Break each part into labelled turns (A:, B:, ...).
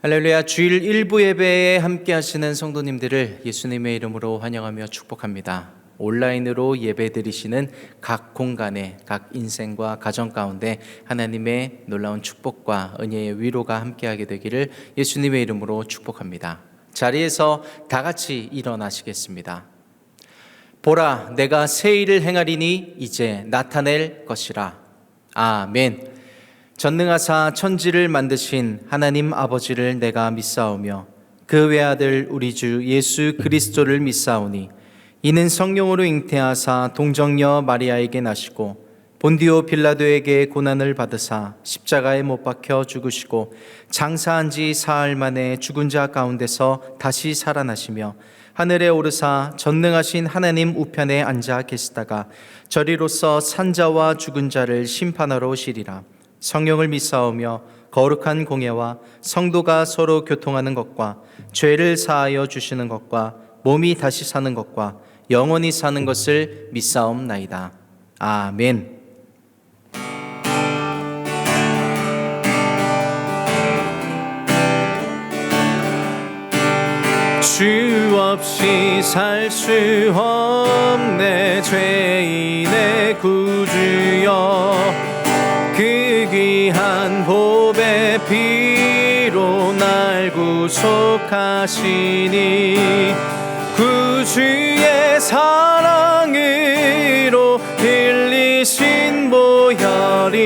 A: 할렐루야. 주일 일부 예배에 함께 하시는 성도님들을 예수님의 이름으로 환영하며 축복합니다. 온라인으로 예배 드리시는 각 공간에 각 인생과 가정 가운데 하나님의 놀라운 축복과 은혜의 위로가 함께하게 되기를 예수님의 이름으로 축복합니다. 자리에서 다 같이 일어나시겠습니다. 보라, 내가 새 일을 행하리니 이제 나타낼 것이라. 아멘. 전능하사 천지를 만드신 하나님 아버지를 내가 믿사오며 그 외아들 우리 주 예수 그리스도를 믿사오니 이는 성령으로 잉태하사 동정녀 마리아에게 나시고 본디오 빌라도에게 고난을 받으사 십자가에 못 박혀 죽으시고 장사한 지 사흘 만에 죽은 자 가운데서 다시 살아나시며 하늘에 오르사 전능하신 하나님 우편에 앉아 계시다가 저리로서 산자와 죽은 자를 심판하러 오시리라. 성령을 믿사오며 거룩한 공예와 성도가 서로 교통하는 것과 죄를 사하여 주시는 것과 몸이 다시 사는 것과 영원히 사는 것을 믿사옵나이다. 아멘. 주 없이 살 수 없네 죄인의 구주여, 그 귀한 보배 피로 날 구속하시니 구주의 사랑으로 흘리신 보혈이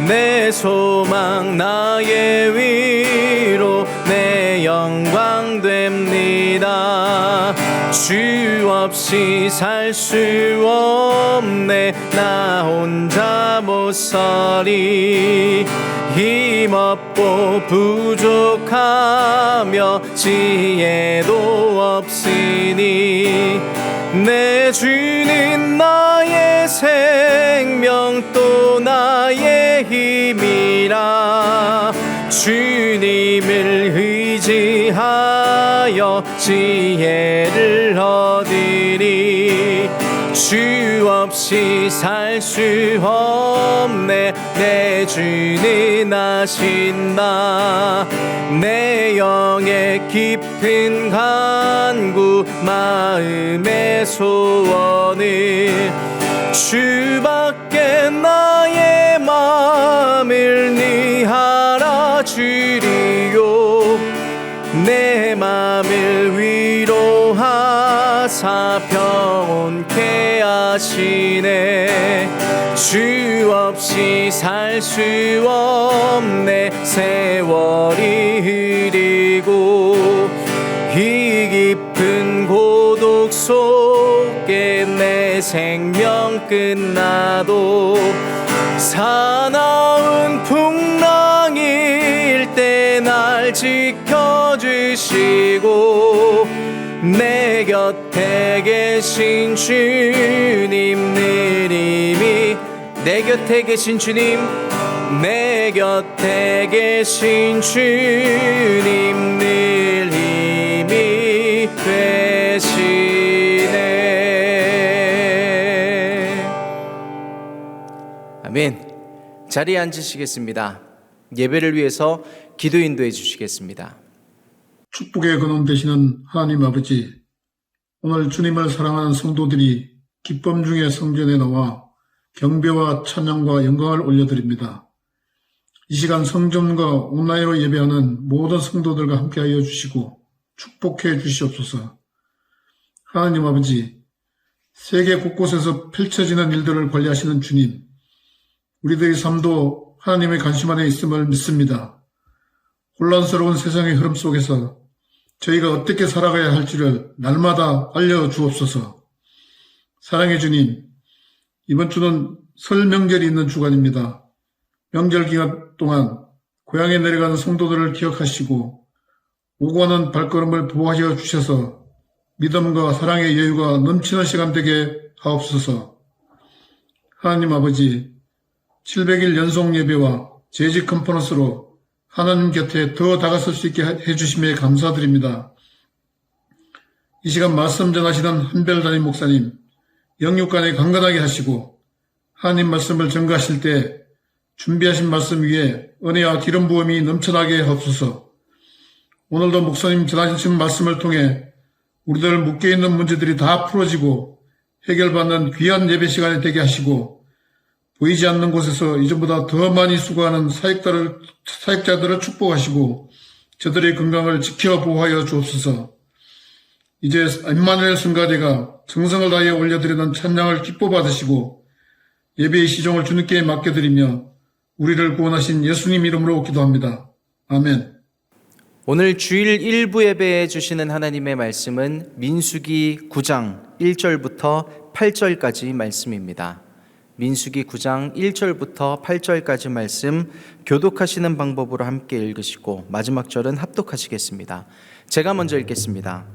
A: 내 소망 나의 위로 내 영광 됩니다. 주 없이 살 수 없네 나 혼자 못 서리. 힘없고 부족하며 지혜도 없으니 내 주는 나의 생명 또 나의 힘이라. 주님을 의지하여 지혜를 얻으리. 주 없이 살 수 없네 내 주는 아신다. 내 영의 깊은 간구 마음의 소원을 주밖에 나의 마음을 네 알아주리요. 내 마음을 위로하사 평온케 하시네. 주 없이 살 수 없네 세월이 흐르고 이 깊은 고독 속에 내 생명 끝나도 사나운 풍랑일 때 날 지켜주시고 내 곁에 계신 주님 늘 힘이 내 곁에 계신 주님 내 곁에 계신 주님 늘 힘이 되시네. 아멘. 자리에 앉으시겠습니다. 예배를 위해서 기도 인도해 주시겠습니다.
B: 축복의 근원 되시는 하나님 아버지, 오늘 주님을 사랑하는 성도들이 기쁨 중에 성전에 나와 경배와 찬양과 영광을 올려드립니다. 이 시간 성전과 온라인으로 예배하는 모든 성도들과 함께하여 주시고 축복해 주시옵소서. 하나님 아버지, 세계 곳곳에서 펼쳐지는 일들을 관리하시는 주님, 우리들의 삶도 하나님의 관심 안에 있음을 믿습니다. 혼란스러운 세상의 흐름 속에서 저희가 어떻게 살아가야 할지를 날마다 알려주옵소서. 사랑의 주님, 이번 주는 설 명절이 있는 주간입니다. 명절 기간 동안 고향에 내려가는 성도들을 기억하시고 오고 가는 발걸음을 보호하여 주셔서 믿음과 사랑의 여유가 넘치는 시간 되게 하옵소서. 하나님 아버지, 700일 연속 예배와 재직 컨퍼런스로 하나님 곁에 더 다가설 수 있게 해주심에 감사드립니다. 이 시간 말씀 전하시는 한별 담임 목사님, 영육간에 강건하게 하시고 하나님 말씀을 전가하실 때 준비하신 말씀 위에 은혜와 기름 부음이 넘쳐나게 하옵소서. 오늘도 목사님 전하신 말씀을 통해 우리들 묶여있는 문제들이 다 풀어지고 해결받는 귀한 예배 시간이 되게 하시고 보이지 않는 곳에서 이전보다 더 많이 수고하는 사역자들을 축복하시고 저들의 건강을 지켜 보호하여 주옵소서. 이제 임마누엘 성가대가 정성을 다해 올려드리는 찬양을 기뻐 받으시고 예배의 시종을 주님께 맡겨드리며 우리를 구원하신 예수님 이름으로 기도합니다. 아멘.
A: 오늘 주일 1부 예배에 주시는 하나님의 말씀은 민수기 9장 1절부터 8절까지 말씀입니다. 민수기 9장 1절부터 8절까지 말씀 교독하시는 방법으로 함께 읽으시고 마지막 절은 합독하시겠습니다. 제가 먼저 읽겠습니다.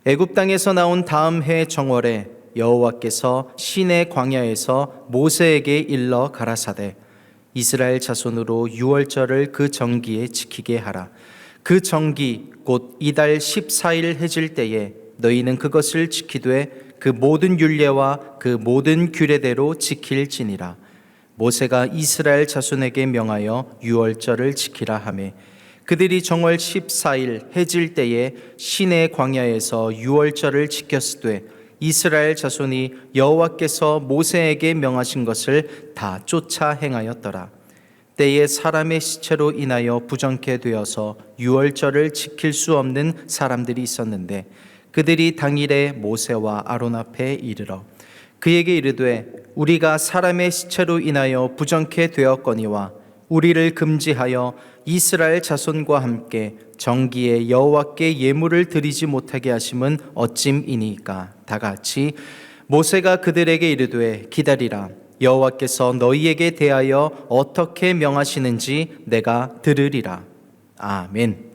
A: 애굽 땅에서 나온 다음 해 정월에 여호와께서 시내 광야에서 모세에게 일러 가라사대 이스라엘 자손으로 유월절을 그 정기에 지키게 하라. 그 정기 곧 이달 14일 해질 때에 너희는 그것을 지키되 그 모든 율례와 그 모든 규례대로 지킬지니라. 모세가 이스라엘 자손에게 명하여 유월절을 지키라 하매 그들이 정월 14일 해질 때에 시내 광야에서 유월절을 지켰으되 이스라엘 자손이 여호와께서 모세에게 명하신 것을 다 쫓아 행하였더라. 때에 사람의 시체로 인하여 부정케 되어서 유월절을 지킬 수 없는 사람들이 있었는데 그들이 당일에 모세와 아론 앞에 이르러 그에게 이르되 우리가 사람의 시체로 인하여 부정케 되었거니와 우리를 금지하여 이스라엘 자손과 함께 정기에 여호와께 예물을 드리지 못하게 하심은 어찜이니까. 다 같이 모세가 그들에게 이르되 기다리라. 여호와께서 너희에게 대하여 어떻게 명하시는지 내가 들으리라. 아멘.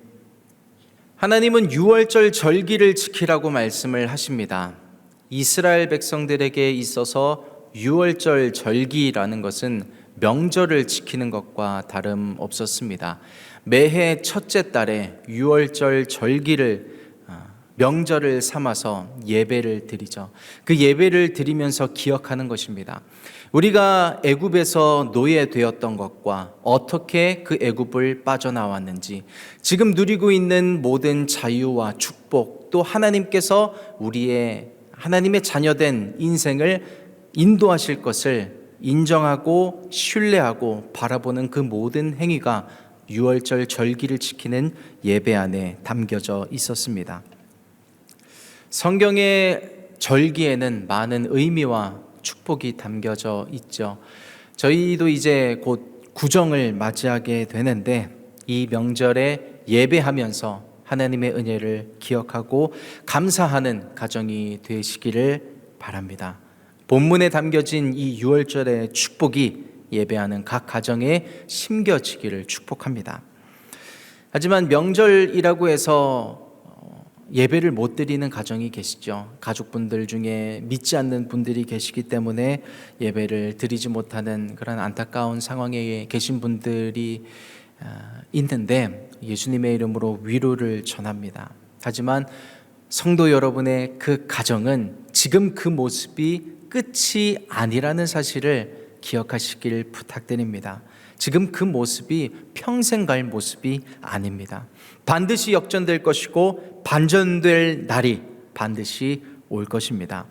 A: 하나님은 유월절 절기를 지키라고 말씀을 하십니다. 이스라엘 백성들에게 있어서 유월절 절기라는 것은 명절을 지키는 것과 다름없었습니다. 매해 첫째 달에 유월절 절기를 명절을 삼아서 예배를 드리죠. 그 예배를 드리면서 기억하는 것입니다. 우리가 애굽에서 노예되었던 것과 어떻게 그 애굽을 빠져나왔는지, 지금 누리고 있는 모든 자유와 축복, 또 하나님께서 하나님의 자녀된 인생을 인도하실 것을 인정하고 신뢰하고 바라보는 그 모든 행위가 유월절 절기를 지키는 예배 안에 담겨져 있었습니다. 성경의 절기에는 많은 의미와 축복이 담겨져 있죠. 저희도 이제 곧 구정을 맞이하게 되는데 이 명절에 예배하면서 하나님의 은혜를 기억하고 감사하는 가정이 되시기를 바랍니다. 본문에 담겨진 이 유월절의 축복이 예배하는 각 가정에 심겨지기를 축복합니다. 하지만 명절이라고 해서 예배를 못 드리는 가정이 계시죠. 가족분들 중에 믿지 않는 분들이 계시기 때문에 예배를 드리지 못하는 그런 안타까운 상황에 계신 분들이 있는데 예수님의 이름으로 위로를 전합니다. 하지만 성도 여러분의 그 가정은 지금 그 모습이 끝이 아니라는 사실을 기억하시길 부탁드립니다. 지금 그 모습이 평생 갈 모습이 아닙니다. 반드시 역전될 것이고 반전될 날이 반드시 올 것입니다.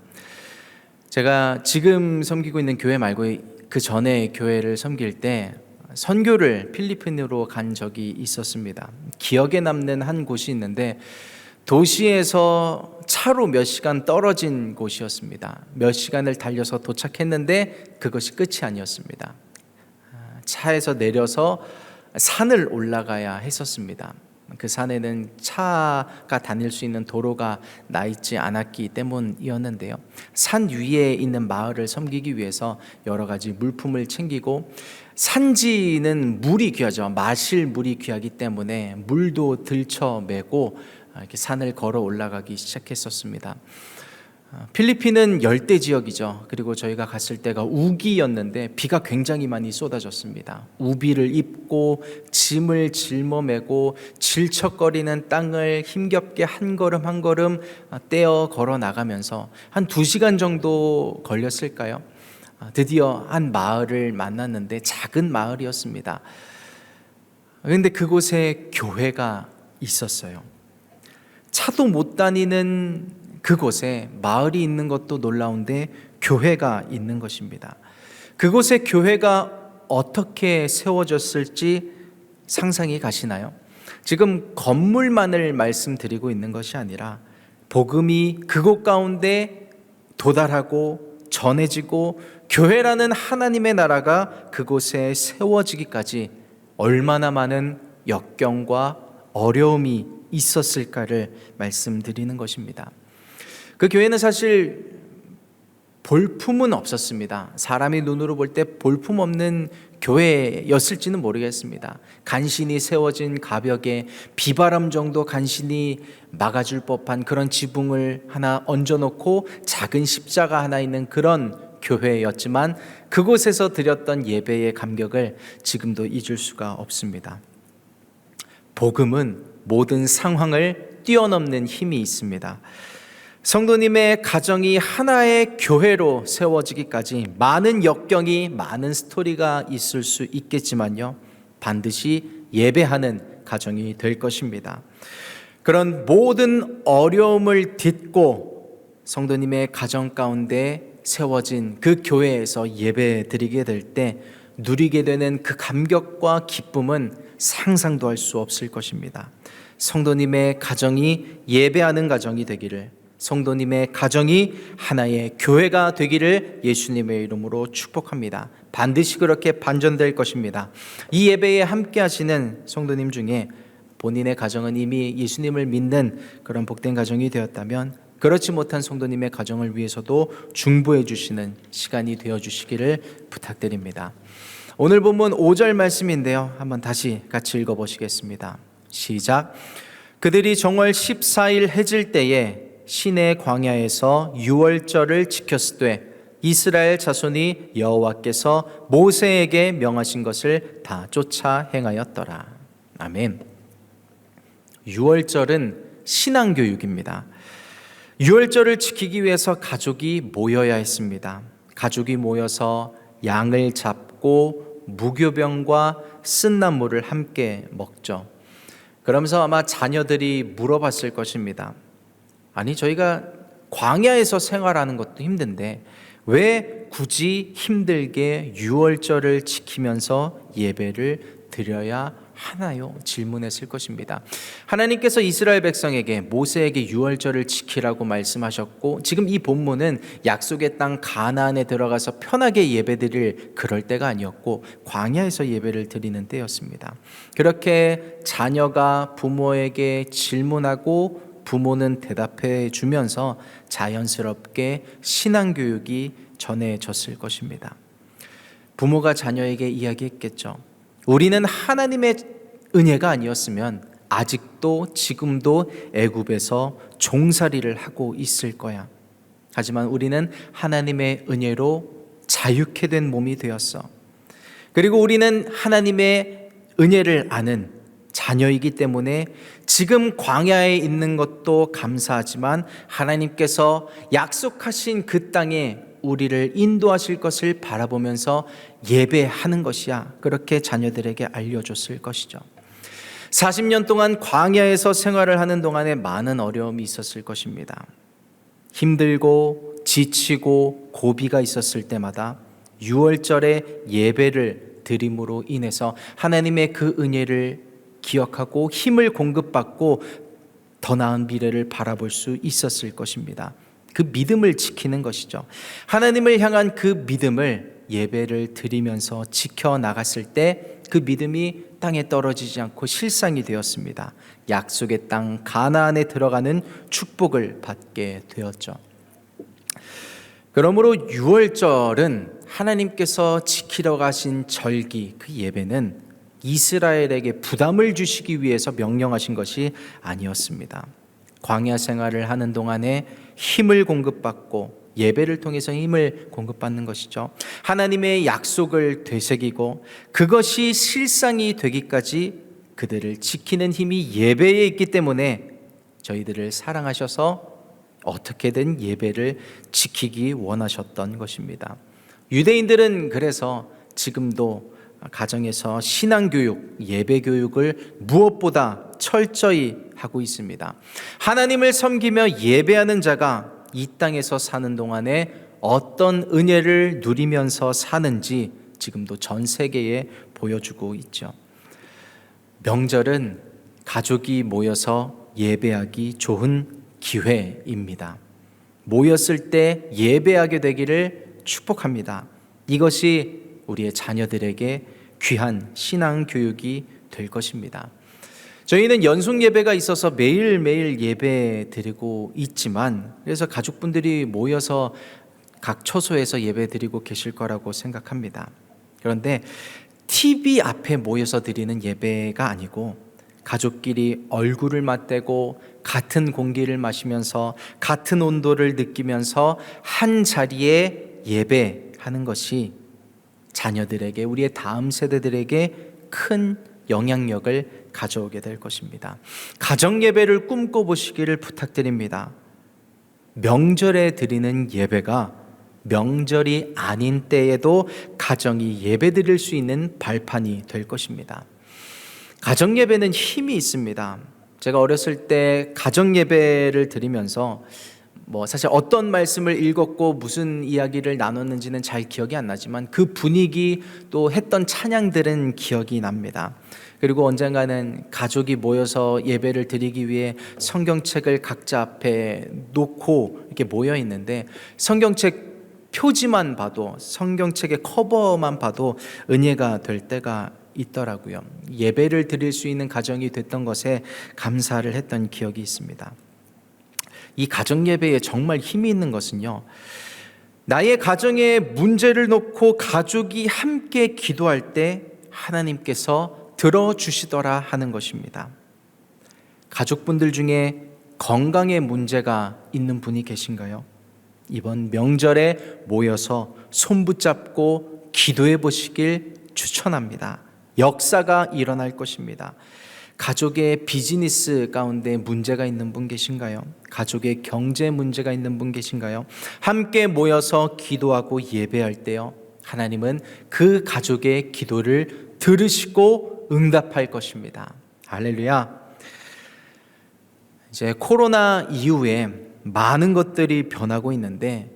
A: 제가 지금 섬기고 있는 교회 말고 그 전에 교회를 섬길 때 선교를 필리핀으로 간 적이 있었습니다. 기억에 남는 한 곳이 있는데 도시에서 차로 몇 시간 떨어진 곳이었습니다. 몇 시간을 달려서 도착했는데 그것이 끝이 아니었습니다. 차에서 내려서 산을 올라가야 했었습니다. 그 산에는 차가 다닐 수 있는 도로가 나 있지 않았기 때문이었는데요. 산 위에 있는 마을을 섬기기 위해서 여러 가지 물품을 챙기고, 산지는 물이 귀하죠. 마실 물이 귀하기 때문에 물도 들쳐매고 이렇게 산을 걸어 올라가기 시작했었습니다. 필리핀은 열대 지역이죠. 그리고 저희가 갔을 때가 우기였는데 비가 굉장히 많이 쏟아졌습니다. 우비를 입고 짐을 짊어매고 질척거리는 땅을 힘겹게 한 걸음 한 걸음 떼어 걸어 나가면서 한 2시간 정도 걸렸을까요? 드디어 한 마을을 만났는데 작은 마을이었습니다. 그런데 그곳에 교회가 있었어요. 차도 못 다니는 그곳에 마을이 있는 것도 놀라운데 교회가 있는 것입니다. 그곳에 교회가 어떻게 세워졌을지 상상이 가시나요? 지금 건물만을 말씀드리고 있는 것이 아니라 복음이 그곳 가운데 도달하고 전해지고 교회라는 하나님의 나라가 그곳에 세워지기까지 얼마나 많은 역경과 어려움이 있었을까를 말씀드리는 것입니다. 그 교회는 사실 볼품은 없었습니다. 사람이 눈으로 볼 때 볼품 없는 교회였을지는 모르겠습니다. 간신히 세워진 가벽에 비바람 정도 간신히 막아줄 법한 그런 지붕을 하나 얹어놓고 작은 십자가 하나 있는 그런 교회였지만 그곳에서 드렸던 예배의 감격을 지금도 잊을 수가 없습니다. 복음은 모든 상황을 뛰어넘는 힘이 있습니다. 성도님의 가정이 하나의 교회로 세워지기까지 많은 역경이, 많은 스토리가 있을 수 있겠지만요, 반드시 예배하는 가정이 될 것입니다. 그런 모든 어려움을 딛고 성도님의 가정 가운데 세워진 그 교회에서 예배 드리게 될 때 누리게 되는 그 감격과 기쁨은 상상도 할 수 없을 것입니다. 성도님의 가정이 예배하는 가정이 되기를, 성도님의 가정이 하나의 교회가 되기를 예수님의 이름으로 축복합니다. 반드시 그렇게 반전될 것입니다. 이 예배에 함께 하시는 성도님 중에 본인의 가정은 이미 예수님을 믿는 그런 복된 가정이 되었다면 그렇지 못한 성도님의 가정을 위해서도 중보해 주시는 시간이 되어 주시기를 부탁드립니다. 오늘 본문 5절 말씀인데요, 한번 다시 같이 읽어보시겠습니다. 시작. 그들이 정월 14일 해질 때에 시내 광야에서 유월절을 지켰으되 이스라엘 자손이 여호와께서 모세에게 명하신 것을 다 쫓아 행하였더라. 아멘. 유월절은 신앙교육입니다. 유월절을 지키기 위해서 가족이 모여야 했습니다. 가족이 모여서 양을 잡고 무교병과 쓴나물을 함께 먹죠. 그러면서 아마 자녀들이 물어봤을 것입니다. 아니, 저희가 광야에서 생활하는 것도 힘든데 왜 굳이 힘들게 유월절을 지키면서 예배를 드려야 하나요? 질문했을 것입니다. 하나님께서 이스라엘 백성에게 모세에게 유월절을 지키라고 말씀하셨고, 지금 이 본문은 약속의 땅 가나안에 들어가서 편하게 예배드릴 그럴 때가 아니었고 광야에서 예배를 드리는 때였습니다. 그렇게 자녀가 부모에게 질문하고 부모는 대답해 주면서 자연스럽게 신앙교육이 전해졌을 것입니다. 부모가 자녀에게 이야기했겠죠. 우리는 하나님의 은혜가 아니었으면 아직도 지금도 애굽에서 종살이를 하고 있을 거야. 하지만 우리는 하나님의 은혜로 자유케 된 몸이 되었어. 그리고 우리는 하나님의 은혜를 아는 자녀이기 때문에 지금 광야에 있는 것도 감사하지만 하나님께서 약속하신 그 땅에 우리를 인도하실 것을 바라보면서 예배하는 것이야. 그렇게 자녀들에게 알려줬을 것이죠. 40년 동안 광야에서 생활을 하는 동안에 많은 어려움이 있었을 것입니다. 힘들고 지치고 고비가 있었을 때마다 유월절에 예배를 드림으로 인해서 하나님의 그 은혜를 기억하고 힘을 공급받고 더 나은 미래를 바라볼 수 있었을 것입니다. 그 믿음을 지키는 것이죠. 하나님을 향한 그 믿음을 예배를 드리면서 지켜나갔을 때 그 믿음이 땅에 떨어지지 않고 실상이 되었습니다. 약속의 땅 가나안에 들어가는 축복을 받게 되었죠. 그러므로 유월절은 하나님께서 지키러 가신 절기, 그 예배는 이스라엘에게 부담을 주시기 위해서 명령하신 것이 아니었습니다. 광야 생활을 하는 동안에 힘을 공급받고 예배를 통해서 힘을 공급받는 것이죠. 하나님의 약속을 되새기고 그것이 실상이 되기까지 그들을 지키는 힘이 예배에 있기 때문에 저희들을 사랑하셔서 어떻게든 예배를 지키기 원하셨던 것입니다. 유대인들은 그래서 지금도 가정에서 신앙교육, 예배교육을 무엇보다 철저히 하고 있습니다. 하나님을 섬기며 예배하는 자가 이 땅에서 사는 동안에 어떤 은혜를 누리면서 사는지 지금도 전 세계에 보여주고 있죠. 명절은 가족이 모여서 예배하기 좋은 기회입니다. 모였을 때 예배하게 되기를 축복합니다. 이것이 우리의 자녀들에게 귀한 신앙 교육이 될 것입니다. 저희는 연속 예배가 있어서 매일매일 예배 드리고 있지만, 그래서 가족분들이 모여서 각 처소에서 예배 드리고 계실 거라고 생각합니다. 그런데 TV 앞에 모여서 드리는 예배가 아니고 가족끼리 얼굴을 맞대고 같은 공기를 마시면서 같은 온도를 느끼면서 한 자리에 예배하는 것이 자녀들에게, 우리의 다음 세대들에게 큰 영향력을 가져오게 될 것입니다. 가정 예배를 꿈꿔보시기를 부탁드립니다. 명절에 드리는 예배가 명절이 아닌 때에도 가정이 예배 드릴 수 있는 발판이 될 것입니다. 가정 예배는 힘이 있습니다. 제가 어렸을 때 가정 예배를 드리면서 사실 어떤 말씀을 읽었고 무슨 이야기를 나눴는지는 잘 기억이 안 나지만 그 분위기 또 했던 찬양들은 기억이 납니다. 그리고 언젠가는 가족이 모여서 예배를 드리기 위해 성경책을 각자 앞에 놓고 이렇게 모여 있는데 성경책 표지만 봐도, 성경책의 커버만 봐도 은혜가 될 때가 있더라고요. 예배를 드릴 수 있는 가정이 됐던 것에 감사를 했던 기억이 있습니다. 이 가정 예배에 정말 힘이 있는 것은요, 나의 가정에 문제를 놓고 가족이 함께 기도할 때 하나님께서 들어주시더라 하는 것입니다. 가족분들 중에 건강에 문제가 있는 분이 계신가요? 이번 명절에 모여서 손 붙잡고 기도해 보시길 추천합니다. 역사가 일어날 것입니다. 가족의 비즈니스 가운데 문제가 있는 분 계신가요? 가족의 경제 문제가 있는 분 계신가요? 함께 모여서 기도하고 예배할 때요, 하나님은 그 가족의 기도를 들으시고 응답할 것입니다. 할렐루야. 이제 코로나 이후에 많은 것들이 변하고 있는데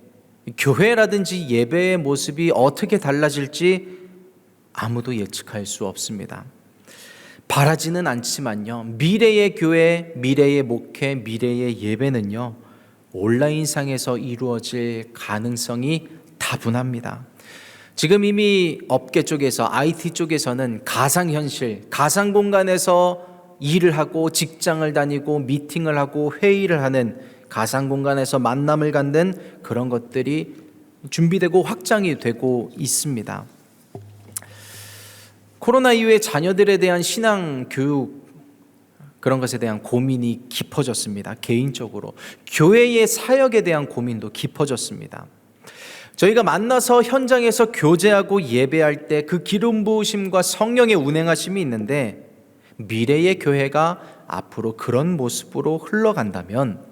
A: 교회라든지 예배의 모습이 어떻게 달라질지 아무도 예측할 수 없습니다. 바라지는 않지만요, 미래의 교회, 미래의 목회, 미래의 예배는요, 온라인상에서 이루어질 가능성이 다분합니다. 지금 이미 업계 쪽에서, IT 쪽에서는 가상현실, 가상공간에서 일을 하고 직장을 다니고 미팅을 하고 회의를 하는, 가상공간에서 만남을 갖는 그런 것들이 준비되고 확장이 되고 있습니다. 코로나 이후에 자녀들에 대한 신앙 교육, 그런 것에 대한 고민이 깊어졌습니다. 개인적으로 교회의 사역에 대한 고민도 깊어졌습니다. 저희가 만나서 현장에서 교제하고 예배할 때 그 기름 부으심과 성령의 운행하심이 있는데, 미래의 교회가 앞으로 그런 모습으로 흘러간다면,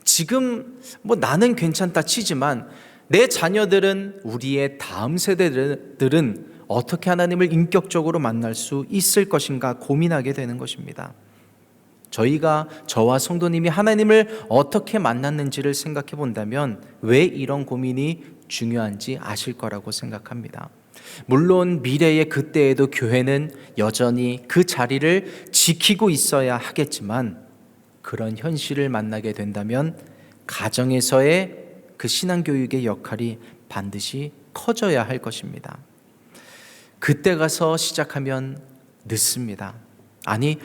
A: 지금 나는 괜찮다 치지만 내 자녀들은, 우리의 다음 세대들은 어떻게 하나님을 인격적으로 만날 수 있을 것인가 고민하게 되는 것입니다. 저와 성도님이 하나님을 어떻게 만났는지를 생각해 본다면 왜 이런 고민이 중요한지 아실 거라고 생각합니다. 물론 미래의 그때에도 교회는 여전히 그 자리를 지키고 있어야 하겠지만, 그런 현실을 만나게 된다면 가정에서의 그 신앙교육의 역할이 반드시 커져야 할 것입니다. 그때 가서 시작하면 늦습니다. 아니,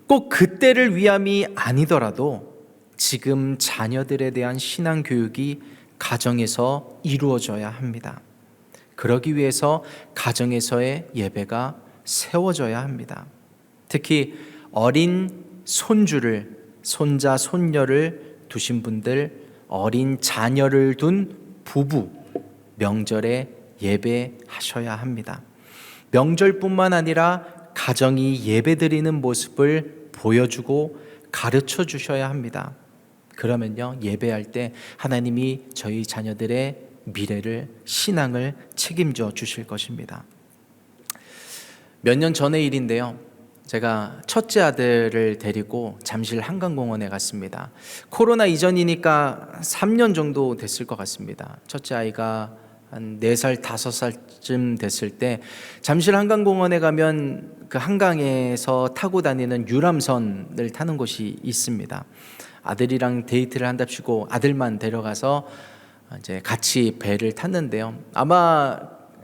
A: 꼭 그때를 위함이 아니더라도 지금 자녀들에 대한 신앙교육이 가정에서 이루어져야 합니다. 그러기 위해서 가정에서의 예배가 세워져야 합니다. 특히 어린 손자, 손녀를 두신 분들, 어린 자녀를 둔 부부, 명절에 예배하셔야 합니다. 명절뿐만 아니라 가정이 예배드리는 모습을 보여주고 가르쳐 주셔야 합니다. 그러면요, 예배할 때 하나님이 저희 자녀들의 미래를, 신앙을 책임져 주실 것입니다. 몇 년 전의 일인데요. 제가 첫째 아들을 데리고 잠실 한강공원에 갔습니다. 코로나 이전이니까 3년 정도 됐을 것 같습니다. 첫째 아이가 한 4살, 5살쯤 됐을 때 잠실 한강공원에 가면 그 한강에서 타고 다니는 유람선을 타는 곳이 있습니다. 아들이랑 데이트를 한답시고 아들만 데려가서 이제 같이 배를 탔는데요. 아마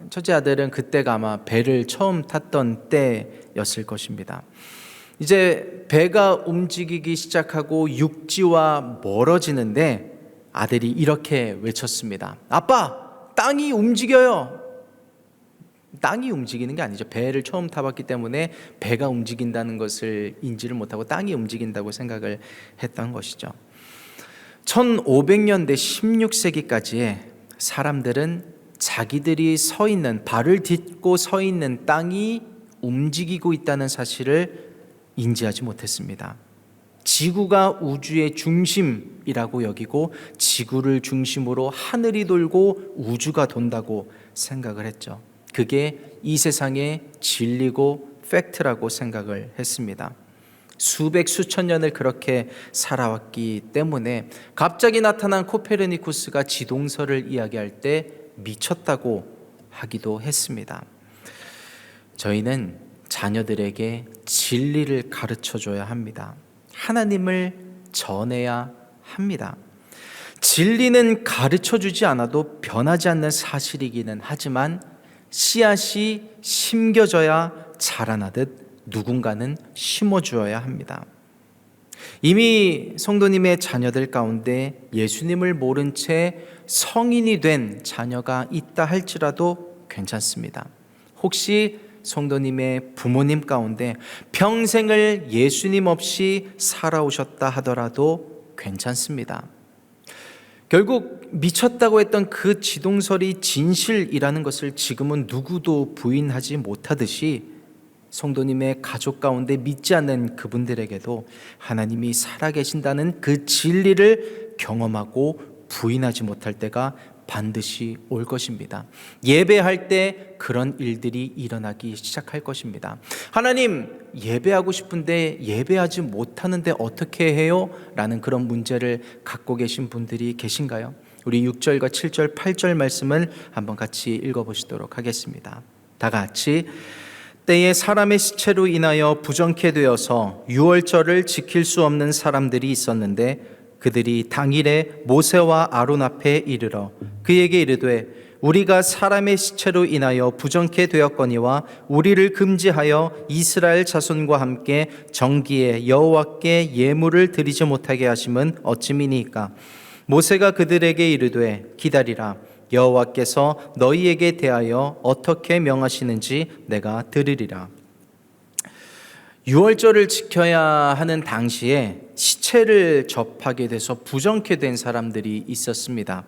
A: 첫째 아들은 그때가 아마 배를 처음 탔던 때였을 것입니다. 이제 배가 움직이기 시작하고 육지와 멀어지는데 아들이 이렇게 외쳤습니다. 아빠, 땅이 움직여요. 땅이 움직이는 게 아니죠. 배를 처음 타봤기 때문에 배가 움직인다는 것을 인지를 못하고 땅이 움직인다고 생각을 했던 것이죠. 1500년대 16세기까지의 사람들은 자기들이 서 있는, 발을 딛고 서 있는 땅이 움직이고 있다는 사실을 인지하지 못했습니다. 지구가 우주의 중심이라고 여기고 지구를 중심으로 하늘이 돌고 우주가 돈다고 생각을 했죠. 그게 이 세상의 진리고 팩트라고 생각을 했습니다. 수백 수천 년을 그렇게 살아왔기 때문에 갑자기 나타난 코페르니쿠스가 지동설을 이야기할 때 미쳤다고 하기도 했습니다. 저희는 자녀들에게 진리를 가르쳐 줘야 합니다. 하나님을 전해야 합니다. 진리는 가르쳐 주지 않아도 변하지 않는 사실이기는 하지만 씨앗이 심겨져야 자라나듯 누군가는 심어주어야 합니다. 이미 성도님의 자녀들 가운데 예수님을 모른 채 성인이 된 자녀가 있다 할지라도 괜찮습니다. 혹시 성도님의 부모님 가운데 평생을 예수님 없이 살아오셨다 하더라도 괜찮습니다. 결국 미쳤다고 했던 그 지동설이 진실이라는 것을 지금은 누구도 부인하지 못하듯이 성도님의 가족 가운데 믿지 않는 그분들에게도 하나님이 살아계신다는 그 진리를 경험하고 부인하지 못할 때가 반드시 올 것입니다. 예배할 때 그런 일들이 일어나기 시작할 것입니다. 하나님, 예배하고 싶은데 예배하지 못하는데 어떻게 해요? 라는 그런 문제를 갖고 계신 분들이 계신가요? 우리 6절과 7절, 8절 말씀을 한번 같이 읽어보시도록 하겠습니다. 다 같이. 때에 사람의 시체로 인하여 부정케 되어서 유월절을 지킬 수 없는 사람들이 있었는데 그들이 당일에 모세와 아론 앞에 이르러 그에게 이르되 우리가 사람의 시체로 인하여 부정케 되었거니와 우리를 금지하여 이스라엘 자손과 함께 정기에 여호와께 예물을 드리지 못하게 하심은 어찌미니이까. 모세가 그들에게 이르되 기다리라. 여호와께서 너희에게 대하여 어떻게 명하시는지 내가 들으리라. 유월절을 지켜야 하는 당시에 시체를 접하게 돼서 부정케 된 사람들이 있었습니다.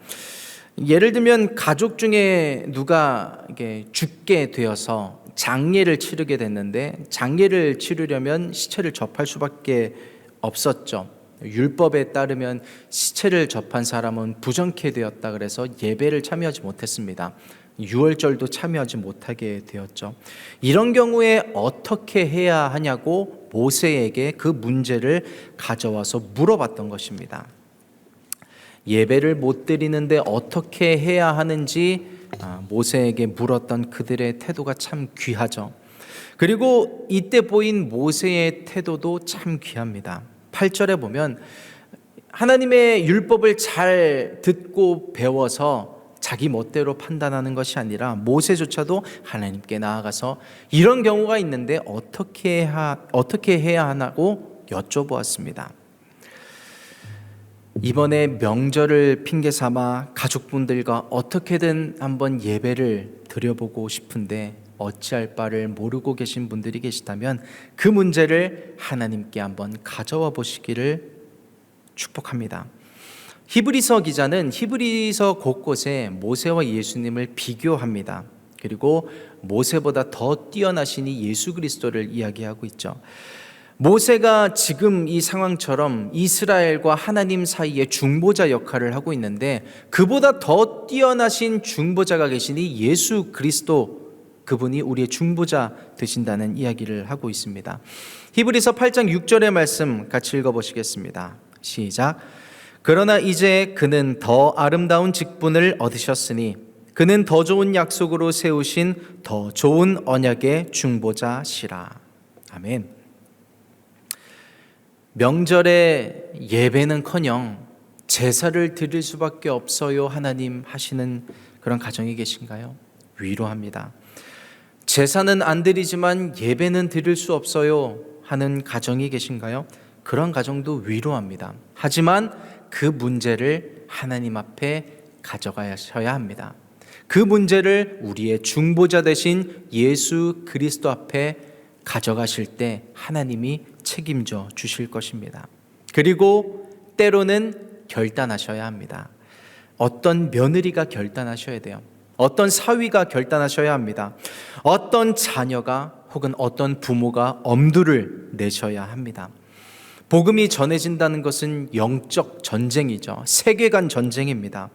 A: 예를 들면 가족 중에 누가 이게 죽게 되어서 장례를 치르게 됐는데 장례를 치르려면 시체를 접할 수밖에 없었죠. 율법에 따르면 시체를 접한 사람은 부정케 되었다 그래서 예배를 참여하지 못했습니다. 유월절도 참여하지 못하게 되었죠. 이런 경우에 어떻게 해야 하냐고 모세에게 그 문제를 가져와서 물어봤던 것입니다. 예배를 못 드리는데 어떻게 해야 하는지 모세에게 물었던 그들의 태도가 참 귀하죠. 그리고 이때 보인 모세의 태도도 참 귀합니다. 8절에 보면 하나님의 율법을 잘 듣고 배워서 자기 멋대로 판단하는 것이 아니라 모세조차도 하나님께 나아가서 이런 경우가 있는데 어떻게 해야 하나고 여쭤보았습니다. 이번에 명절을 핑계 삼아 가족분들과 어떻게든 한번 예배를 드려보고 싶은데 어찌할 바를 모르고 계신 분들이 계시다면 그 문제를 하나님께 한번 가져와 보시기를 축복합니다. 히브리서 기자는 히브리서 곳곳에 모세와 예수님을 비교합니다. 그리고 모세보다 더 뛰어나시니 예수 그리스도를 이야기하고 있죠. 모세가 지금 이 상황처럼 이스라엘과 하나님 사이의 중보자 역할을 하고 있는데 그보다 더 뛰어나신 중보자가 계시니 예수 그리스도, 그분이 우리의 중보자 되신다는 이야기를 하고 있습니다. 히브리서 8장 6절의 말씀 같이 읽어보시겠습니다. 시작. 그러나 이제 그는 더 아름다운 직분을 얻으셨으니 그는 더 좋은 약속으로 세우신 더 좋은 언약의 중보자시라. 아멘. 명절에 예배는커녕 제사를 드릴 수밖에 없어요 하나님 하시는 그런 가정이 계신가요? 위로합니다. 제사는 안 드리지만 예배는 드릴 수 없어요 하는 가정이 계신가요? 그런 가정도 위로합니다. 하지만 그 문제를 하나님 앞에 가져가셔야 합니다. 그 문제를 우리의 중보자 되신 예수 그리스도 앞에 가져가실 때 하나님이 책임져 주실 것입니다. 그리고 때로는 결단하셔야 합니다. 어떤 며느리가 결단하셔야 돼요. 어떤 사위가 결단하셔야 합니다. 어떤 자녀가 혹은 어떤 부모가 엄두를 내셔야 합니다. 복음이 전해진다는 것은 영적 전쟁이죠. 세계관 전쟁입니다.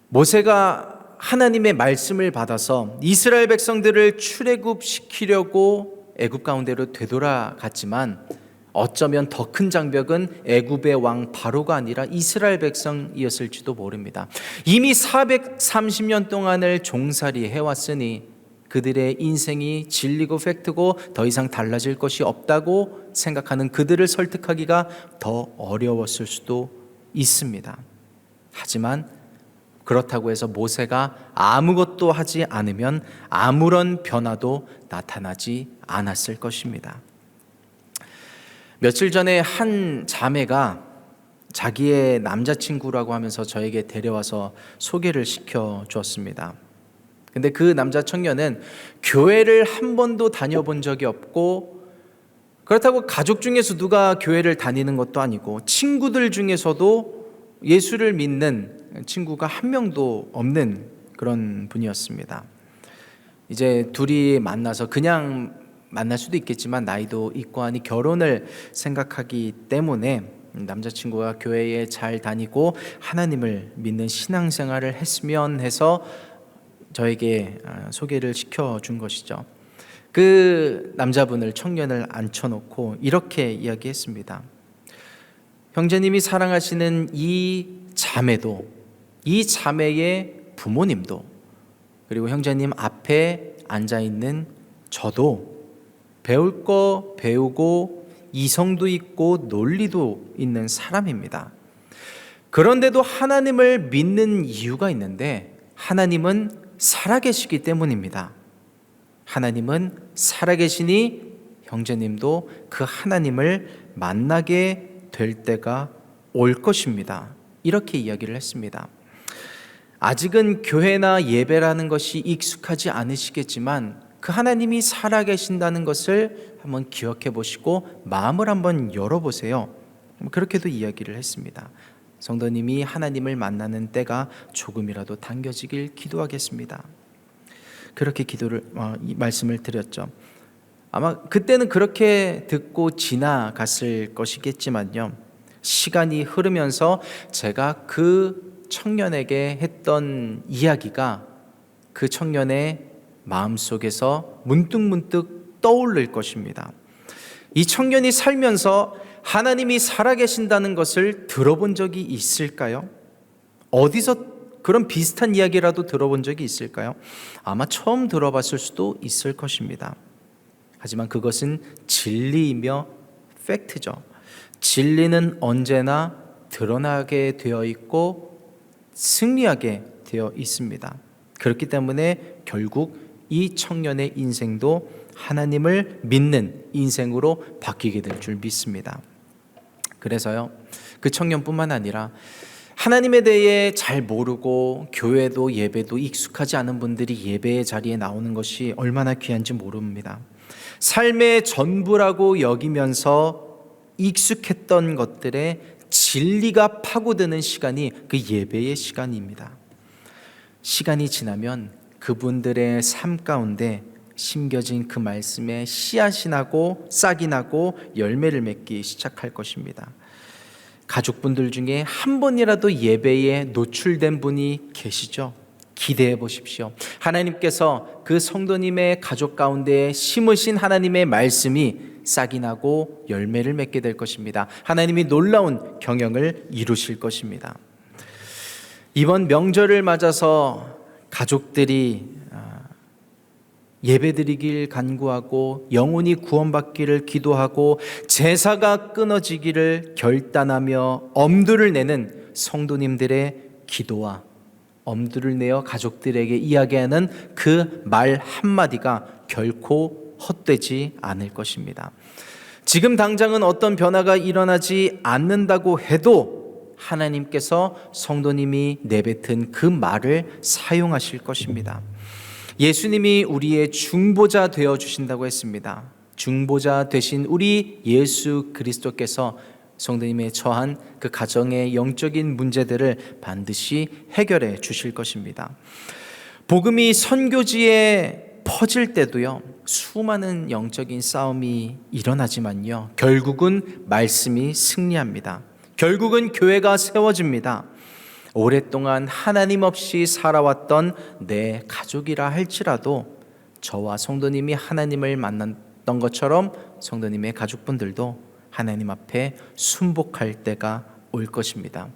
A: 모세가 하나님의 말씀을 받아서 이스라엘 백성들을 출애굽시키려고 애굽 가운데로 되돌아갔지만 어쩌면 더 큰 장벽은 애굽의 왕 바로가 아니라 이스라엘 백성이었을지도 모릅니다. 이미 430년 동안을 종살이 해왔으니 그들의 인생이 진리고 팩트고 더 이상 달라질 것이 없다고 생각하는 그들을 설득하기가 더 어려웠을 수도 있습니다. 하지만 그렇다고 해서 모세가 아무것도 하지 않으면 아무런 변화도 나타나지 않았을 것입니다. 며칠 전에 한 자매가 자기의 남자친구라고 하면서 저에게 데려와서 소개를 시켜주었습니다. 근데 그 남자 청년은 교회를 한 번도 다녀본 적이 없고, 그렇다고 가족 중에서 누가 교회를 다니는 것도 아니고 친구들 중에서도 예수를 믿는 친구가 한 명도 없는 그런 분이었습니다. 이제 둘이 만나서 그냥 만날 수도 있겠지만 나이도 있고 하니 결혼을 생각하기 때문에 남자친구가 교회에 잘 다니고 하나님을 믿는 신앙생활을 했으면 해서 저에게 소개를 시켜준 것이죠. 그 남자분을, 청년을 앉혀놓고 이렇게 이야기했습니다. 형제님이 사랑하시는 이 자매도, 이 자매의 부모님도, 그리고 형제님 앞에 앉아있는 저도 배울 거 배우고 이성도 있고 논리도 있는 사람입니다. 그런데도 하나님을 믿는 이유가 있는데 하나님은 살아계시기 때문입니다. 하나님은 살아계시니 형제님도 그 하나님을 만나게 될 때가 올 것입니다. 이렇게 이야기를 했습니다. 아직은 교회나 예배라는 것이 익숙하지 않으시겠지만 그 하나님이 살아계신다는 것을 한번 기억해 보시고 마음을 한번 열어보세요. 그렇게도 이야기를 했습니다. 성도님이 하나님을 만나는 때가 조금이라도 당겨지길 기도하겠습니다. 그렇게 말씀을 드렸죠. 아마 그때는 그렇게 듣고 지나갔을 것이겠지만요, 시간이 흐르면서 제가 그 청년에게 했던 이야기가 그 청년의 마음속에서 문득문득 떠오를 것입니다. 이 청년이 살면서 하나님이 살아계신다는 것을 들어본 적이 있을까요? 어디서 그런 비슷한 이야기라도 들어본 적이 있을까요? 아마 처음 들어봤을 수도 있을 것입니다. 하지만 그것은 진리이며 팩트죠. 진리는 언제나 드러나게 되어 있고 승리하게 되어 있습니다. 그렇기 때문에 결국 이 청년의 인생도 하나님을 믿는 인생으로 바뀌게 될 줄 믿습니다. 그래서요, 그 청년뿐만 아니라 하나님에 대해 잘 모르고 교회도 예배도 익숙하지 않은 분들이 예배의 자리에 나오는 것이 얼마나 귀한지 모릅니다. 삶의 전부라고 여기면서 익숙했던 것들의 진리가 파고드는 시간이 그 예배의 시간입니다. 시간이 지나면 그분들의 삶 가운데 심겨진 그 말씀에 씨앗이 나고 싹이 나고 열매를 맺기 시작할 것입니다. 가족분들 중에 한 번이라도 예배에 노출된 분이 계시죠? 기대해 보십시오. 하나님께서 그 성도님의 가족 가운데 심으신 하나님의 말씀이 싹이 나고 열매를 맺게 될 것입니다. 하나님이 놀라운 경영을 이루실 것입니다. 이번 명절을 맞아서 가족들이 예배드리길 간구하고 영혼이 구원받기를 기도하고 제사가 끊어지기를 결단하며 엄두를 내는 성도님들의 기도와 엄두를 내어 가족들에게 이야기하는 그 말 한마디가 결코 헛되지 않을 것입니다. 지금 당장은 어떤 변화가 일어나지 않는다고 해도 하나님께서 성도님이 내뱉은 그 말을 사용하실 것입니다. 예수님이 우리의 중보자 되어 주신다고 했습니다. 중보자 되신 우리 예수 그리스도께서 성도님의 처한 그 가정의 영적인 문제들을 반드시 해결해 주실 것입니다. 복음이 선교지에 퍼질 때도요, 수많은 영적인 싸움이 일어나지만요, 결국은 말씀이 승리합니다. 결국은 교회가 세워집니다. 오랫동안 하나님 없이 살아왔던 내 가족이라 할지라도 저와 성도님이 하나님을 만났던 것처럼 성도님의 가족분들도 하나님 앞에 순복할 때가 올 것입니다.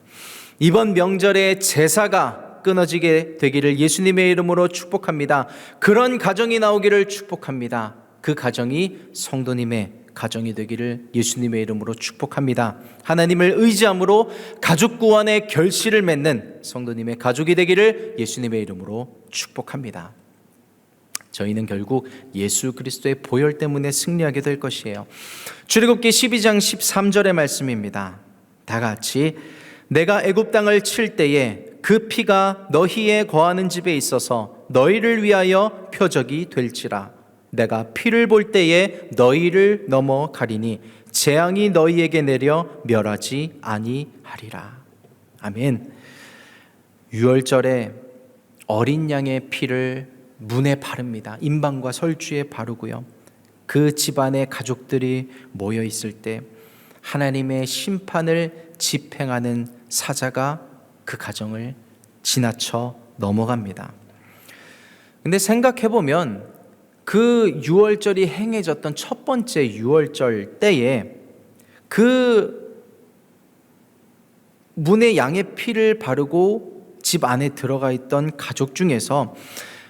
A: 이번 명절에 제사가 끊어지게 되기를 예수님의 이름으로 축복합니다. 그런 가정이 나오기를 축복합니다. 그 가정이 성도님의 가정이 되기를 예수님의 이름으로 축복합니다. 하나님을 의지함으로 가족 구원의 결실을 맺는 성도님의 가족이 되기를 예수님의 이름으로 축복합니다. 저희는 결국 예수 그리스도의 보혈 때문에 승리하게 될 것이에요. 출애굽기 12장 13절의 말씀입니다. 다 같이 내가 애굽 땅을 칠 때에 그 피가 너희의 거하는 집에 있어서 너희를 위하여 표적이 될지라. 내가 피를 볼 때에 너희를 넘어가리니 재앙이 너희에게 내려 멸하지 아니하리라. 아멘. 유월절에 어린 양의 피를 문에 바릅니다. 임방과 설주에 바르고요. 그 집안의 가족들이 모여 있을 때 하나님의 심판을 집행하는 사자가 그 가정을 지나쳐 넘어갑니다. 근데 생각해 보면 그 유월절이 행해졌던 첫 번째 유월절 때에 그 문에 양의 피를 바르고 집 안에 들어가 있던 가족 중에서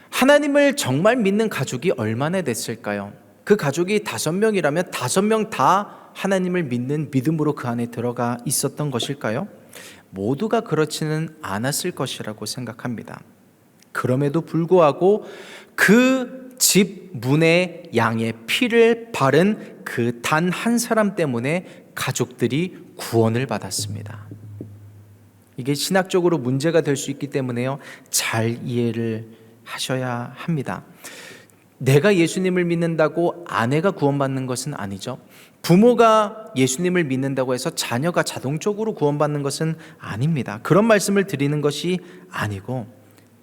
A: 하나님을 정말 믿는 가족이 얼마나 됐을까요? 그 가족이 5명이라면 5명 다 하나님을 믿는 믿음으로 그 안에 들어가 있었던 것일까요? 모두가 그렇지는 않았을 것이라고 생각합니다. 그럼에도 불구하고 그 집 문에 양의 피를 바른 그 단 한 사람 때문에 가족들이 구원을 받았습니다. 이게 신학적으로 문제가 될 수 있기 때문에요, 잘 이해를 하셔야 합니다. 내가 예수님을 믿는다고 아내가 구원받는 것은 아니죠. 부모가 예수님을 믿는다고 해서 자녀가 자동적으로 구원받는 것은 아닙니다. 그런 말씀을 드리는 것이 아니고,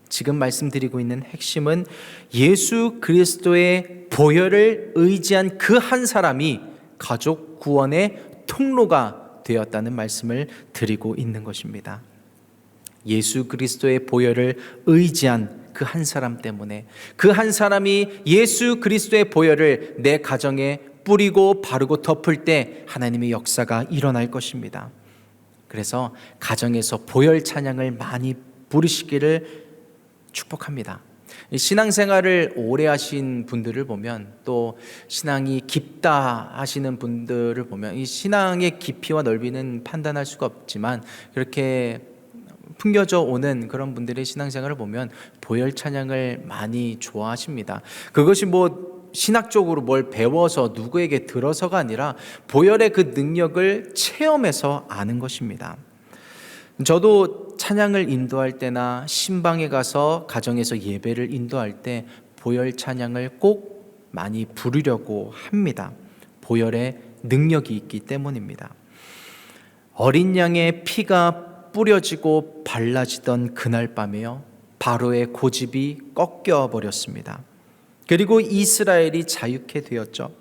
A: 지금 말씀드리고 있는 핵심은 예수 그리스도의 보혈을 의지한 그 한 사람이 가족 구원의 통로가 되었다는 말씀을 드리고 있는 것입니다. 예수 그리스도의 보혈을 의지한 그 한 사람 때문에, 그 한 사람이 예수 그리스도의 보혈을 내 가정에 뿌리고 바르고 덮을 때 하나님의 역사가 일어날 것입니다. 그래서 가정에서 보혈 찬양을 많이 부르시기를 축복합니다. 신앙생활을 오래 하신 분들을 보면, 또 신앙이 깊다 하시는 분들을 보면, 이 신앙의 깊이와 넓이는 판단할 수가 없지만 그렇게 풍겨져 오는 그런 분들의 신앙생활을 보면 보혈 찬양을 많이 좋아하십니다. 그것이 신학적으로 뭘 배워서 누구에게 들어서가 아니라 보혈의 그 능력을 체험해서 아는 것입니다. 저도 찬양을 인도할 때나 신방에 가서 가정에서 예배를 인도할 때 보혈 찬양을 꼭 많이 부르려고 합니다. 보혈의 능력이 있기 때문입니다. 어린 양의 피가 뿌려지고 발라지던 그날 밤에요, 바로의 고집이 꺾여 버렸습니다. 그리고 이스라엘이 자유케 되었죠.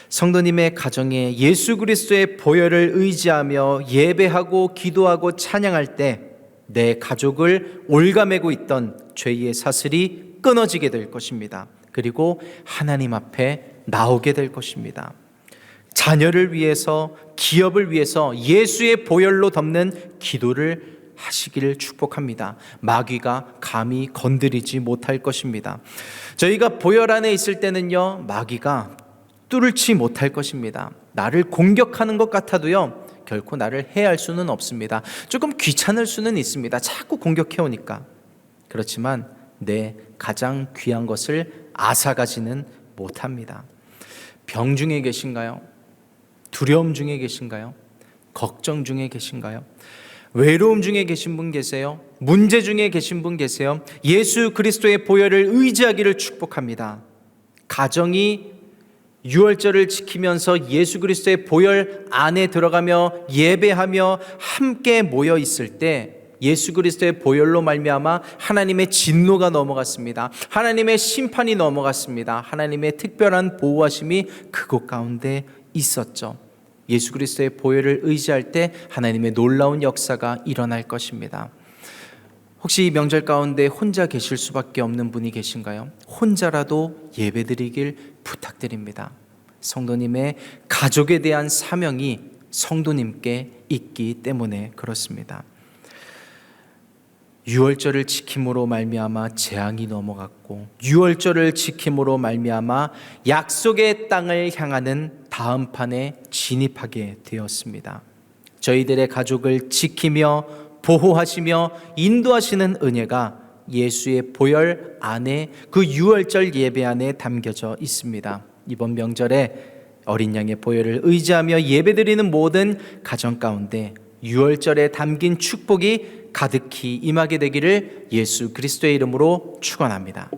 A: 성도님의 가정에 예수 그리스도의 보혈을 의지하며 예배하고 기도하고 찬양할 때 내 가족을 올가매고 있던 죄의 사슬이 끊어지게 될 것입니다. 그리고 하나님 앞에 나오게 될 것입니다. 자녀를 위해서, 기업을 위해서 예수의 보혈로 덮는 기도를 하시기를 축복합니다. 마귀가 감히 건드리지 못할 것입니다. 저희가 보혈 안에 있을 때는요, 마귀가 뚫지 못할 것입니다. 나를 공격하는 것 같아도요, 결코 나를 해할 수는 없습니다. 조금 귀찮을 수는 있습니다. 자꾸 공격해 오니까. 그렇지만 내 가장 귀한 것을 앗아가지는 못합니다. 병 중에 계신가요? 두려움 중에 계신가요? 걱정 중에 계신가요? 외로움 중에 계신 분 계세요? 문제 중에 계신 분 계세요? 예수 그리스도의 보혈을 의지하기를 축복합니다. 가정이 유월절을 지키면서 예수 그리스도의 보혈 안에 들어가며 예배하며 함께 모여 있을 때 예수 그리스도의 보혈로 말미암아 하나님의 진노가 넘어갔습니다. 하나님의 심판이 넘어갔습니다. 하나님의 특별한 보호하심이 그곳 가운데 있었죠. 예수 그리스도의 보혈을 의지할 때 하나님의 놀라운 역사가 일어날 것입니다. 혹시 이 명절 가운데 혼자 계실 수밖에 없는 분이 계신가요? 혼자라도 예배드리길 부탁드립니다. 성도님의 가족에 대한 사명이 성도님께 있기 때문에 그렇습니다. 유월절을 지킴으로 말미암아 재앙이 넘어갔고, 유월절을 지킴으로 말미암아 약속의 땅을 향하는 다음 판에 진입하게 되었습니다. 저희들의 가족을 지키며 보호하시며 인도하시는 은혜가 예수의 보혈 안에, 그 유월절 예배 안에 담겨져 있습니다. 이번 명절에 어린 양의 보혈을 의지하며 예배드리는 모든 가정 가운데 유월절에 담긴 축복이 가득히 임하게 되기를 예수 그리스도의 이름으로 축원합니다.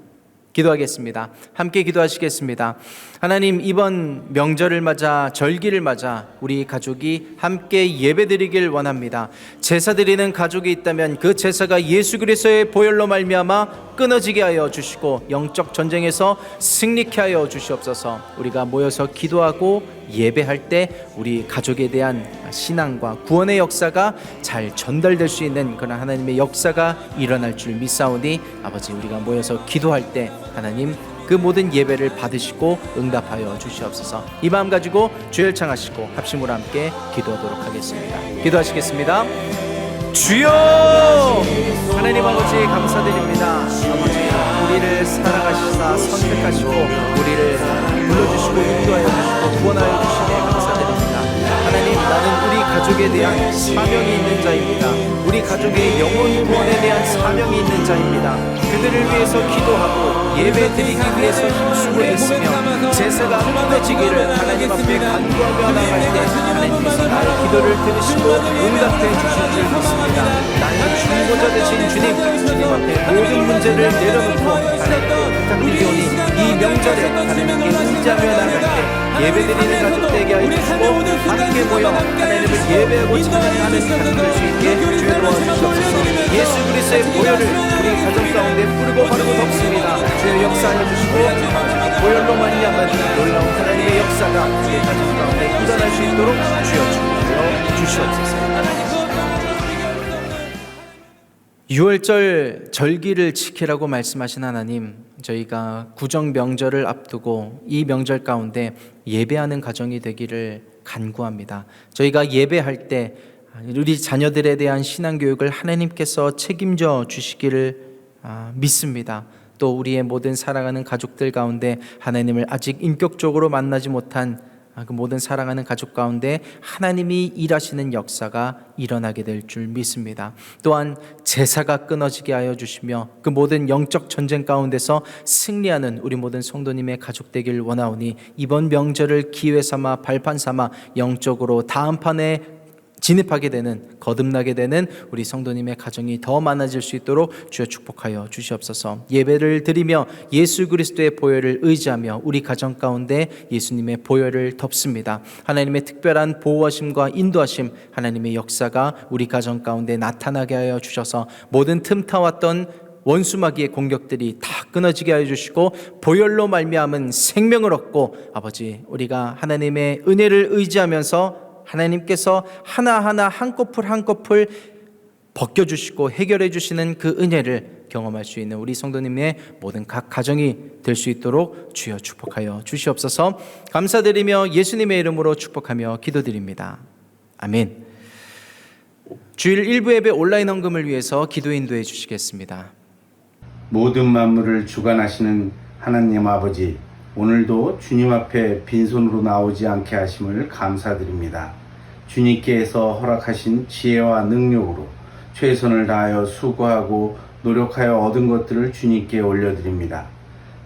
A: 기도하겠습니다. 함께 기도하시겠습니다. 하나님, 이번 명절을 맞아, 절기를 맞아 우리 가족이 함께 예배드리길 원합니다. 제사 드리는 가족이 있다면 그 제사가 예수 그리스도의 보혈로 말미암아 끊어지게 하여 주시고 영적 전쟁에서 승리케 하여 주시옵소서. 우리가 모여서 기도하고 예배할 때 우리 가족에 대한 신앙과 구원의 역사가 잘 전달될 수 있는 그런 하나님의 역사가 일어날 줄 믿사오니, 아버지, 우리가 모여서 기도할 때 하나님 그 모든 예배를 받으시고 응답하여 주시옵소서. 이 마음 가지고 주여 청하시고 합심으로 함께 기도하도록 하겠습니다. 기도하시겠습니다. 주여! 하나님 아버지, 감사드립니다. 아버지, 우리를 사랑하시사 선택하시고 우리를 불러주시고 인도하여 주시고 구원하여 주시니 감사드립니다. 하나님, 나는 우리 가족에 대한 사명이 있는 자입니다. 우리 가족의 영혼 구원에 대한 사명이 있는 자입니다. 그들을 위해서 기도하고 예배드리기 위해서 힘쓰고 있으며 제사가 끊어지기를 하나님 앞에 간구하며 나갈 때 하나님께서 나의 기도를 들으시고 응답해 주실 줄 믿습니다. 나의 중보자 되신 주님 앞에 모든 문제를 내려놓고 하나님께 부탁드리오니 이 명절에 하나님께 의지하며 나갈 때 예배드리는 가족 되게 하여 주시고 함께 모여 하나님을 예배하고 찬양하는 가족 될 수 있게 주여 도와주시옵소서. 예수 그리스도의 보혈을 우리 가정 가운데 뿌리고 바르고 덮습니다. 주여 역사하여 주시고 보혈로 말미암은 놀라운 하나님의 역사가 우리 가정 가운데 일어날 수 있도록 주여 축복하여 주시옵소서. 유월절 절기를 지키라고 말씀하신 하나님, 저희가 구정 명절을 앞두고 이 명절 가운데 예배하는 가정이 되기를 간구합니다. 저희가 예배할 때 우리 자녀들에 대한 신앙교육을 하나님께서 책임져 주시기를 믿습니다. 또 우리의 모든 사랑하는 가족들 가운데 하나님을 아직 인격적으로 만나지 못한 그 모든 사랑하는 가족 가운데 하나님이 일하시는 역사가 일어나게 될 줄 믿습니다. 또한 제사가 끊어지게 하여 주시며 그 모든 영적 전쟁 가운데서 승리하는 우리 모든 성도님의 가족 되길 원하오니 이번 명절을 기회 삼아 발판 삼아 영적으로 다음 판에 진입하게 되는, 거듭나게 되는 우리 성도님의 가정이 더 많아질 수 있도록 주여 축복하여 주시옵소서. 예배를 드리며 예수 그리스도의 보혈을 의지하며 우리 가정 가운데 예수님의 보혈을 덮습니다. 하나님의 특별한 보호하심과 인도하심, 하나님의 역사가 우리 가정 가운데 나타나게 하여 주셔서 모든 틈타왔던 원수마귀의 공격들이 다 끊어지게 하여 주시고 보혈로 말미암은 생명을 얻고 아버지 우리가 하나님의 은혜를 의지하면서 하나님께서 하나하나 한꺼풀 한꺼풀 벗겨주시고 해결해 주시는 그 은혜를 경험할 수 있는 우리 성도님의 모든 각 가정이 될 수 있도록 주여 축복하여 주시옵소서. 감사드리며 예수님의 이름으로 축복하며 기도드립니다. 아멘. 주일 1부 예배 온라인 헌금을 위해서 기도 인도해 주시겠습니다.
C: 모든 만물을 주관하시는 하나님 아버지, 오늘도 주님 앞에 빈손으로 나오지 않게 하심을 감사드립니다. 주님께서 허락하신 지혜와 능력으로 최선을 다하여 수고하고 노력하여 얻은 것들을 주님께 올려드립니다.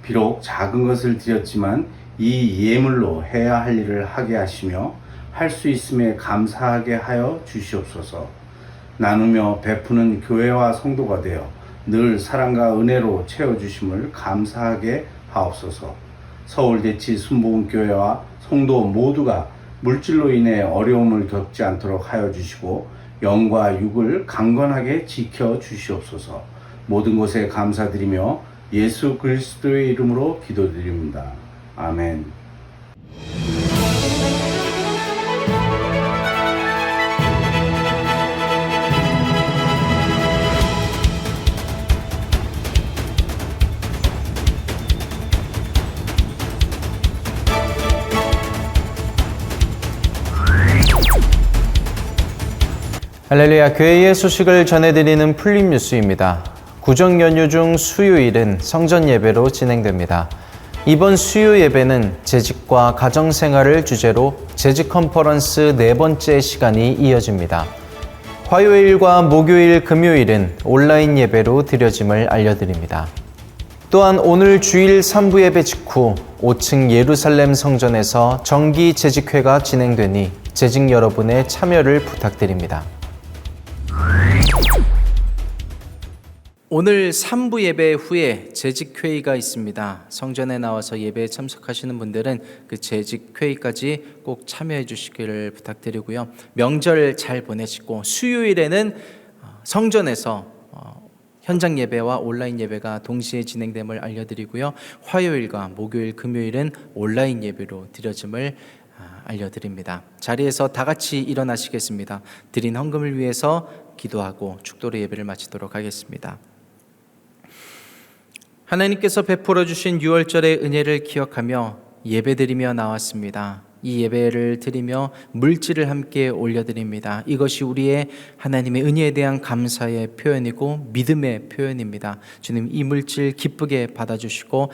C: 비록 작은 것을 드렸지만 이 예물로 해야 할 일을 하게 하시며 할 수 있음에 감사하게 하여 주시옵소서. 나누며 베푸는 교회와 성도가 되어 늘 사랑과 은혜로 채워주심을 감사하게 하옵소서. 서울대치 순복음교회와 성도 모두가 물질로 인해 어려움을 겪지 않도록 하여 주시고 영과 육을 강건하게 지켜 주시옵소서. 모든 것에 감사드리며 예수 그리스도의 이름으로 기도드립니다. 아멘.
A: 할렐루야, 교회의 소식을 전해드리는 풀림 뉴스입니다. 구정 연휴 중 수요일은 성전 예배로 진행됩니다. 이번 수요 예배는 재직과 가정생활을 주제로 재직 컨퍼런스 4번째 시간이 이어집니다. 화요일과 목요일, 금요일은 온라인 예배로 드려짐을 알려드립니다. 또한 오늘 주일 3부 예배 직후 5층 예루살렘 성전에서 정기 재직회가 진행되니 재직 여러분의 참여를 부탁드립니다. 오늘 3부 예배 후에 재직회의가 있습니다. 성전에 나와서 예배에 참석하시는 분들은 그 재직회의까지 꼭 참여해 주시기를 부탁드리고요. 명절 잘 보내시고 수요일에는 성전에서 현장 예배와 온라인 예배가 동시에 진행됨을 알려드리고요. 화요일과 목요일, 금요일은 온라인 예배로 드려짐을 알려드립니다. 자리에서 다 같이 일어나시겠습니다. 드린 헌금을 위해서 기도하고 축도로 예배를 마치도록 하겠습니다. 하나님께서 베풀어 주신 6월절의 은혜를 기억하며 예배드리며 나왔습니다. 이 예배를 드리며 물질을 함께 올려드립니다. 이것이 우리의 하나님의 은혜에 대한 감사의 표현이고 믿음의 표현입니다. 주님, 이 물질 기쁘게 받아주시고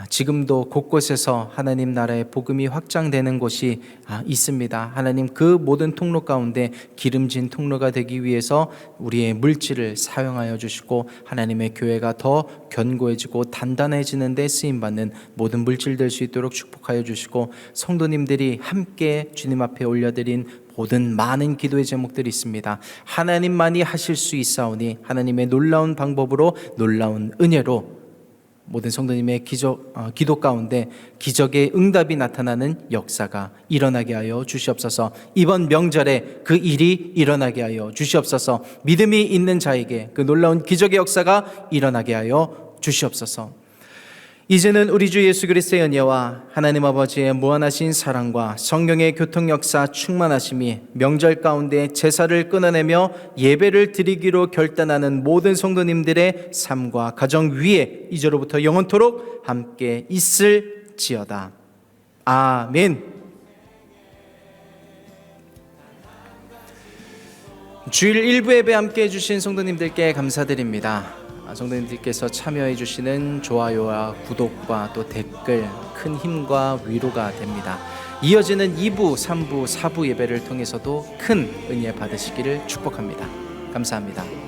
A: 지금도 곳곳에서 하나님 나라의 복음이 확장되는 곳이 있습니다. 하나님, 그 모든 통로 가운데 기름진 통로가 되기 위해서 우리의 물질을 사용하여 주시고 하나님의 교회가 더 견고해지고 단단해지는 데 쓰임받는 모든 물질 될 수 있도록 축복하여 주시고, 성도님들이 함께 주님 앞에 올려드린 모든 많은 기도의 제목들이 있습니다. 하나님만이 하실 수 있사오니 하나님의 놀라운 방법으로, 놀라운 은혜로 모든 성도님의 기도 가운데 기적의 응답이 나타나는 역사가 일어나게 하여 주시옵소서. 이번 명절에 그 일이 일어나게 하여 주시옵소서. 믿음이 있는 자에게 그 놀라운 기적의 역사가 일어나게 하여 주시옵소서. 이제는 우리 주 예수 그리스도의 은혜와 하나님 아버지의 무한하신 사랑과 성령의 교통 역사 충만하심이 명절 가운데 제사를 끊어내며 예배를 드리기로 결단하는 모든 성도님들의 삶과 가정 위에 이제로부터 영원토록 함께 있을지어다. 아멘. 주일 1부 예배 함께 해주신 성도님들께 감사드립니다. 성도님들께서 참여해 주시는 좋아요와 구독과 또 댓글 큰 힘과 위로가 됩니다. 이어지는 2부, 3부, 4부 예배를 통해서도 큰 은혜 받으시기를 축복합니다. 감사합니다.